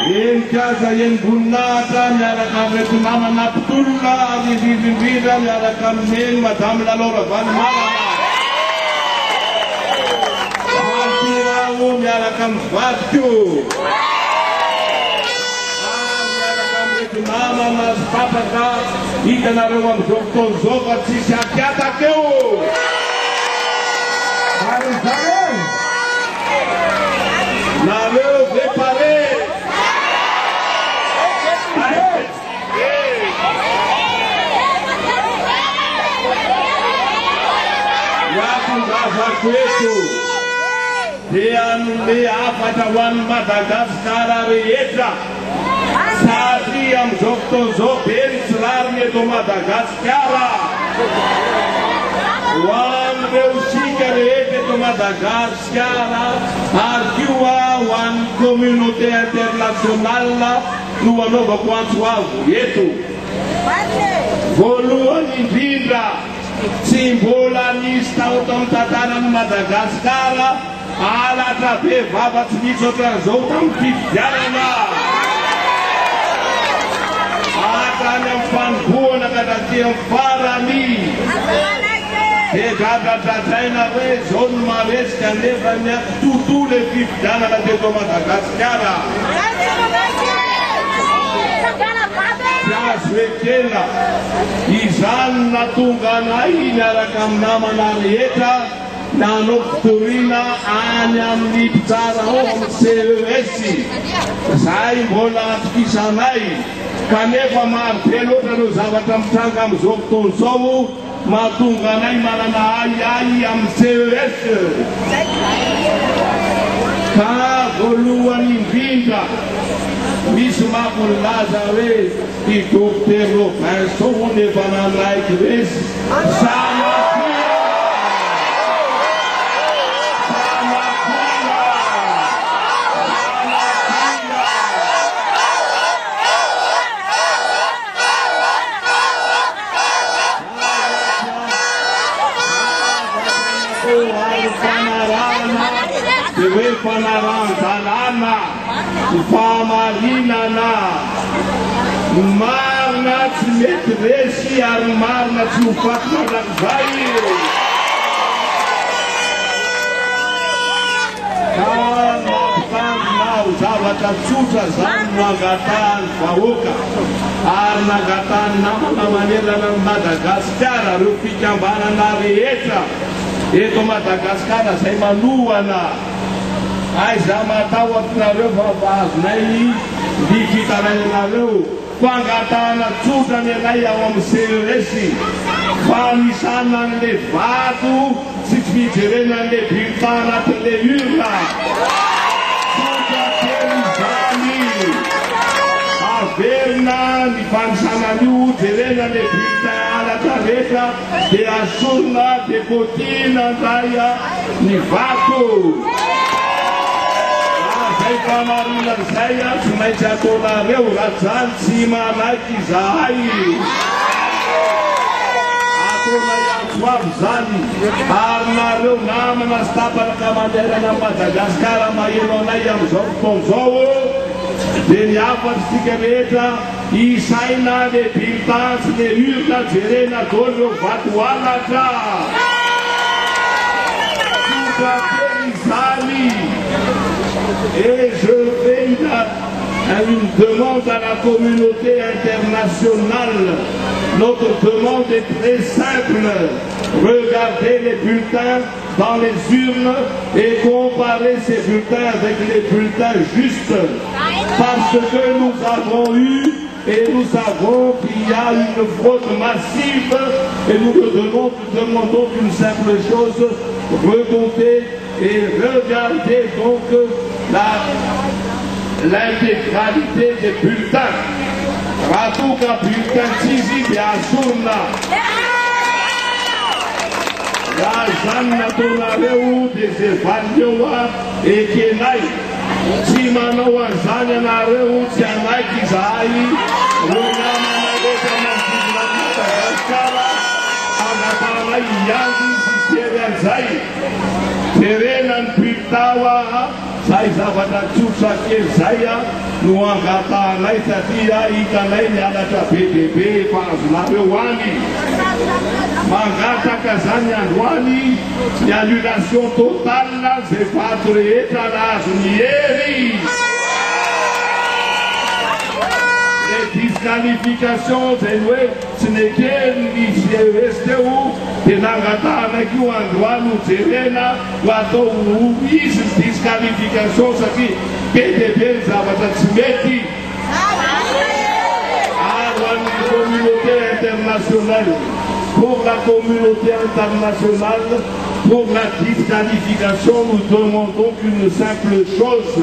Enkaza yengunata miaraka reto namana pitolona indrindrindrindra miaraka amineny madame Lalora Valimalana. Fatirao miaraka amin'ny vadiko. Miaraka amin'reto namana sy papaka hitanareo amin'izao fotoana izao fa tsisy akiataka eo. Nareo prépare. Zavakoeto dia anome afatra ho an'ny Madagasikara rehetra satria amin'izao fotoana izao be ny tsy rariny eto Madagasikara. Ho an'ireo sika rehetra eto Madagasikara ary koa ho an'ny communauté internationale no anaovako antso avo eto. Voalohany indrindra tsy mbola nisy tao tamin'ny tantaran'i Madagasikara alatra be vava tsy nisy ohatran'izao tamin'ny fifidianana. Hatrany amin'ny fanombohana ka hatratỳ amin'ny farany. Dia dradradradraina hoe izao no maresika nefa ny tontolo ny fifidianana teto Madagasikara. Zoekena izany natonga anay miaraka amin'ny namana rehetra nanao fitoriana any amin'ny mpitsara ao amin'ny CES. Zay mbola atokisanay kanefa maro be loatra ireo zavatra mitranga amin'izao fotoana izao mahatonga anay manana ay amin'ny CES. Ka voalohany indrindra misy mampolaza hoe i Dr. Robinson nefa nanaiky resy hoe fanaran-dalàna, fahamarinana, marina tsy mety resy ary marina tsy ho faty mandrakizay. Ka mampitandrina ho zavatra tsotra zany no angatahany vahoaka ary nangatahany namana manerana ny Madagasikara reo fikambanana rehetra eto Madagasikara zay malohana. Aiza matahotra-nareo fa azonay ny fitarainareo fangatahana tsotra ny anay ao amin'ny CES fanisana an'le vato sy tsy fijerena an'le bulletin anatin'le urna. Tsotra kely izany averina ny fanisana an'io jerena an'le bulletin alatra rehetra dia asorina depotina ndray ny vato. Zay famarina zay tsy maintsy ataonareo raha zany tsy manaiky izahay. Ataonay antsoavy zany ary nareo namana sy tapanaka manerana Madagasikara maheno anay amin'izao fotoana izao dia ny afatsika rehetra isaina le bulletin sy le urna jerena daholo ireo vato alatra. Tsotra kely izany. Et je fais une demande à la communauté internationale. Notre demande est très simple. Regardez les bulletins dans les urnes et comparez ces bulletins avec les bulletins justes. Parce que nous avons eu et nous savons qu'il y a une fraude massive et nous demandons une simple chose, recompter et regardez donc l'intégralité des bulletins. Ratuka bulletin tizi de Asurna. Razanna tonareu de Zevanioa e Kenai. Simano Azania nareu Tianai Kizai. Ronama Nagota Nasibra Agatana Yangi Sisteriazai. Terenan Pitawa Zay zavatra tsotra kely zay no angatanay satria hitanay mianatra be dia be efa azonareo any. Mangataka zany androany ny annulation totale zay vato rehetra raha azony hery. Disqualification zay hoe tsy nekeny ny CES teo dia nangatanay io androany ho jerena ho atao izy disqualification satria be dia be ny zavatra tsy mety. Ary an'ny communauté internationale, pour la communauté internationale, pour la disqualification, nous demandons qu'une simple chose: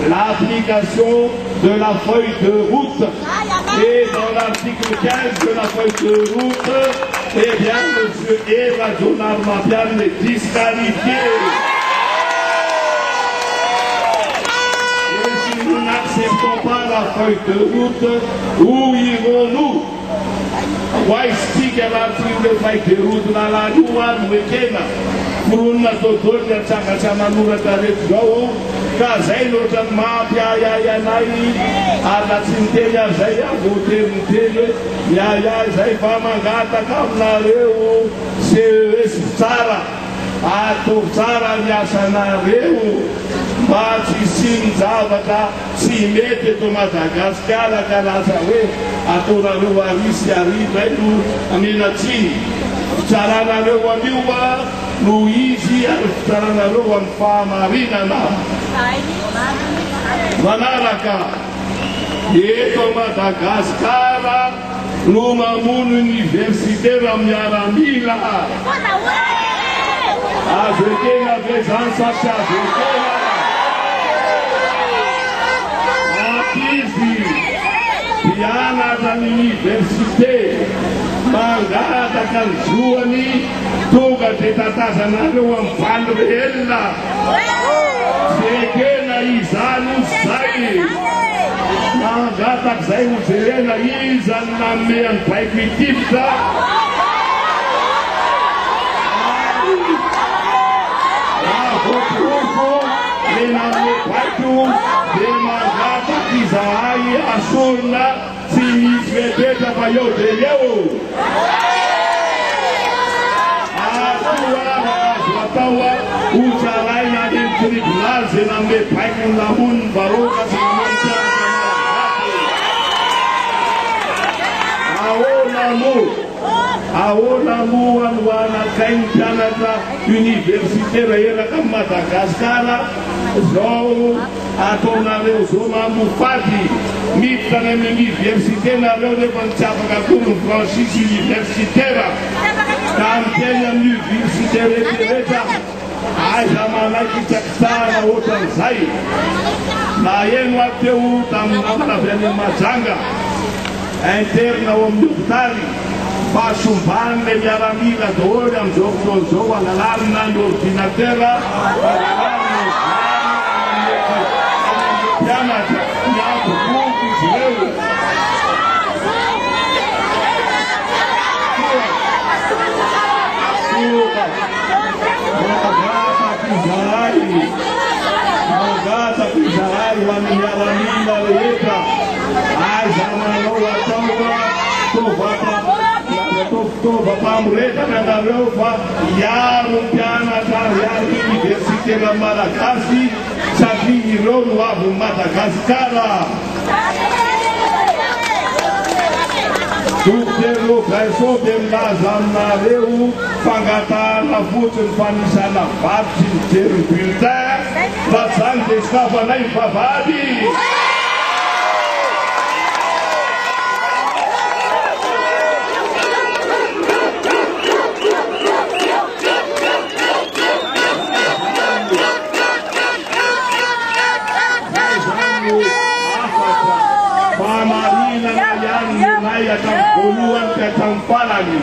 l'application de la feuille de route. Et dans l'article 15 de la feuille de route, eh bien, M. Eva Jonar Mapian est disqualifié. Et si nous n'acceptons pas la feuille de route, où irons-nous? Why speak about the feuille de route dans la loi Mwekena? Kuruna totonya chakachamamura taretzao ka zay loatra mampiayayanay alatsintenya zay voateritely miaya zay fa mangataka aminareo CES tsara atao tsara miasanareo mba tsy siny zavatra tsy mety eto Madagasikara ka lasa hoe ataonareo arisy arivay no amenatsiny fitsaranareo anio no izy ary fitsaranareo amin'ny fahamarinana. Manaraka eto Madagasikara no mamono universitaire miaramila azo ekena ve zany satria azo ekena ankizy mpianatra ny université mangataka ny zoany tonga dia tatazanareo amin'ny valy rehelina tsy ekena izany zay mangataka zay ho jerena izany nanome any baiko itipika vokoroko le nanome baiko dia mangataka izahay asorona tsy misy vebetra fa eo dia eo atao ho tsaraina ny tribunal zay nanome baiko ny lamoniny varoaka sy namonitra ahoana moa no anakainy mpianatra universitaire eraka amin'ny Madagasikara zao ataonareo zao mamofady miditra any amin'ny université nareo nefa ny tsy afaka kory ny franchise universitaire ka miteny amin'ny université rehetrarehetra aiza manaiky tsakitsara ohatran'izay na eno ateo tamin'ny namana avy any Majanga interne ao amin'ny hôpitaly fahasombany le miaramila daholo amin'izao fotoan'izao alalarina ny ordinateur mpianatra miampoboko izy ireo mangataka izahay ho an'ny miaramila rehetra aiza manao atao fitaovam-pamoretana nareo fa hiaro mpianatra hiaro universitaire malagasy satria ireo no avy Madagasikara. Dokotero Gaison dia milaza aminareo fangatahana fotsiny fanisana vato sy mijery bulletin fa zany dia sikafanay mivavady. Voalohany ka hatramin'ny farany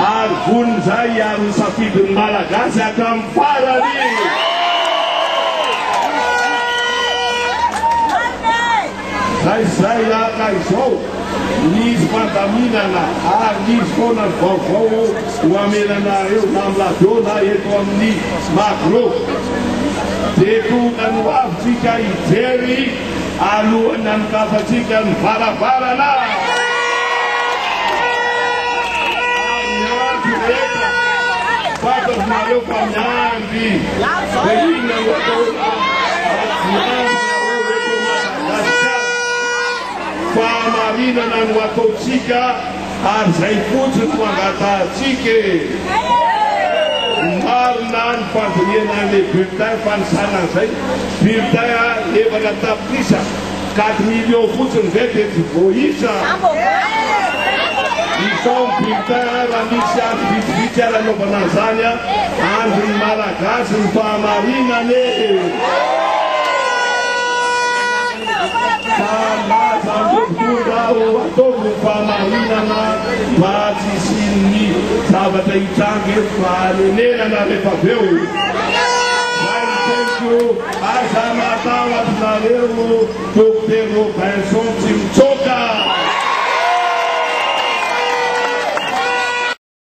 ary voniny zay ary ny safidin'ny malagasy hatramin'ny farany. Zay aka izao nisy fandaminana ary nisy foana ny vaovao ho amenanareo na amin'ny radio na eto amin'ny macro dia tokany ho avytsika hijery alohany anokafatsika ny varavarana. Fantatrareo fa miandry dia inona no atao fahamarinana no ataotsika ary zay fotsiny no angatahantsika. Marina ny fandiniana le bulletin fanisanan'izay bulletin efatra tapitrisa 4 millions fotsiny zay dia tsy voaisa. Izao bulletin raha misy andro vitsivitsy aranaovana an'izany androny malagasy ny fahamarinany. Malaza ambokodao ataovy ny fahamarinana mba tsy isin'ny zavatra hitrangy fahanenenana rehefa avy eo. Aza matahotra nareo Dr. Robinson tsy